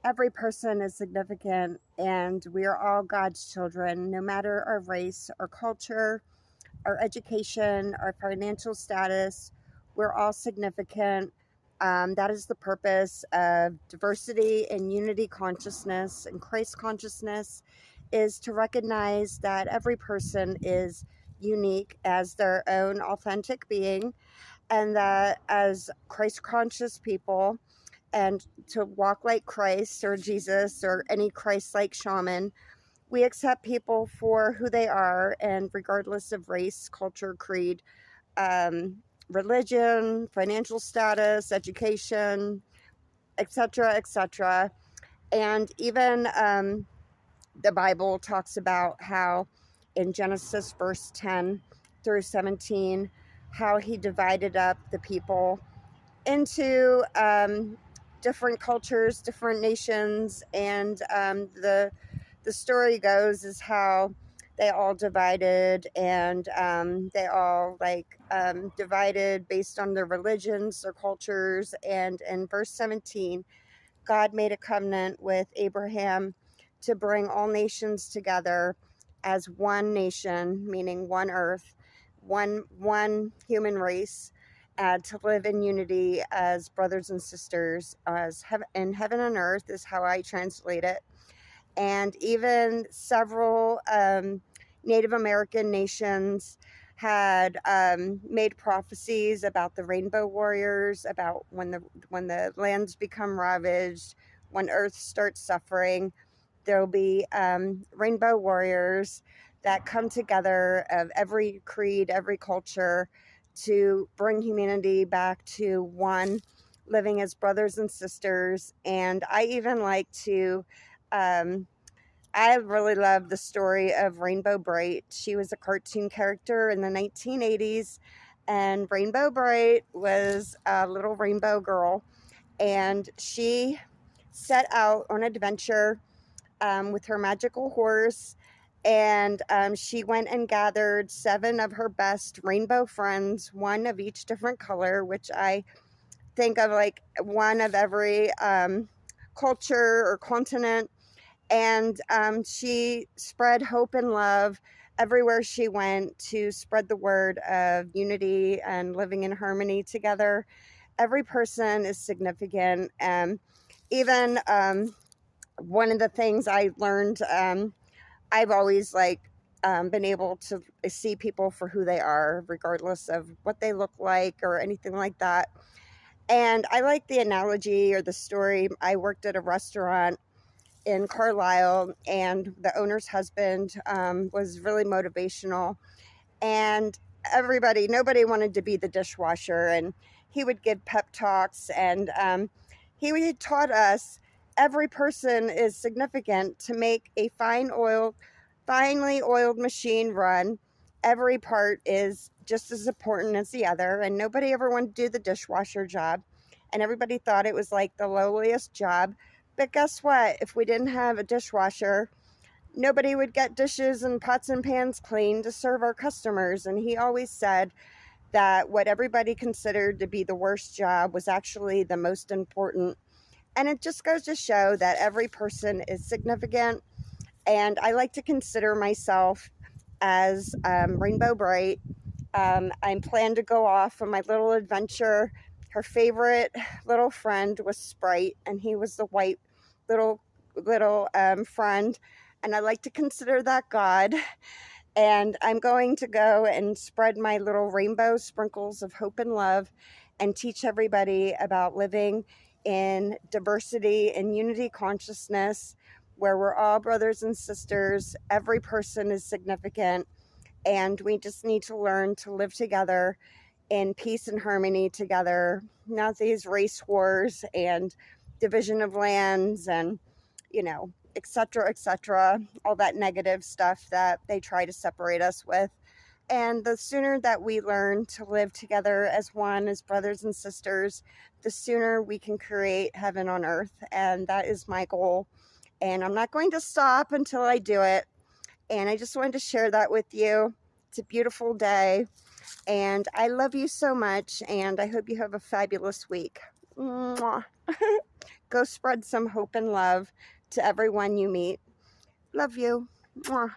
Every person is significant, and we are all God's children, no matter our race, our culture, our education, our financial status. We're all significant. That is the purpose of diversity and unity consciousness and Christ consciousness, is to recognize that every person is unique as their own authentic being, and that as Christ conscious people, and to walk like Christ or Jesus or any Christ like shaman, we accept people for who they are, and regardless of race, culture, creed, um, religion, financial status, education, etc., etc. And even the Bible talks about how in Genesis verse 10 through 17, how he divided up the people into different cultures, different nations, and the story goes is how they all divided, and they all divided based on their religions, their cultures. And in verse 17, God made a covenant with Abraham to bring all nations together as one nation, meaning one earth, one human race, to live in unity as brothers and sisters, as in heaven and earth is how I translate it. And even several Native American nations had made prophecies about the rainbow warriors, about when the lands become ravaged, when Earth starts suffering, there'll be rainbow warriors that come together of every creed, every culture, to bring humanity back to one, living as brothers and sisters. And I even like to um, I really love the story of Rainbow Bright. She was a cartoon character in the 1980s, and Rainbow Bright was a little rainbow girl, and she set out on an adventure with her magical horse. And she went and gathered 7 of her best rainbow friends, one of each different color, which I think of like one of every culture or continent. And she spread hope and love everywhere she went, to spread the word of unity and living in harmony together. Every person is significant. Even one of the things I learned, I've always been able to see people for who they are, regardless of what they look like or anything like that. And I like the analogy or the story. I worked at a restaurant in Carlisle, and the owner's husband was really motivational. And nobody wanted to be the dishwasher. And he would give pep talks, and he taught us every person is significant. To make a finely oiled machine run, every part is just as important as the other. And nobody ever wanted to do the dishwasher job. And everybody thought it was like the lowliest job. But guess what? If we didn't have a dishwasher, nobody would get dishes and pots and pans clean to serve our customers. And he always said that what everybody considered to be the worst job was actually the most important. And it just goes to show that every person is significant. And I like to consider myself as Rainbow Bright. I plan to go off on my little adventure. Her favorite little friend was Sprite, and he was the white little friend. And I like to consider that God. And I'm going to go and spread my little rainbow sprinkles of hope and love, and teach everybody about living in diversity and unity consciousness, where we're all brothers and sisters. Every person is significant, and we just need to learn to live together in peace and harmony together, not these race wars and division of lands and, etc., etc., all that negative stuff that they try to separate us with. And the sooner that we learn to live together as one, as brothers and sisters, the sooner we can create heaven on earth. And that is my goal. And I'm not going to stop until I do it. And I just wanted to share that with you. It's a beautiful day. And I love you so much. And I hope you have a fabulous week. Mwah. Go spread some hope and love to everyone you meet. Love you. Mwah.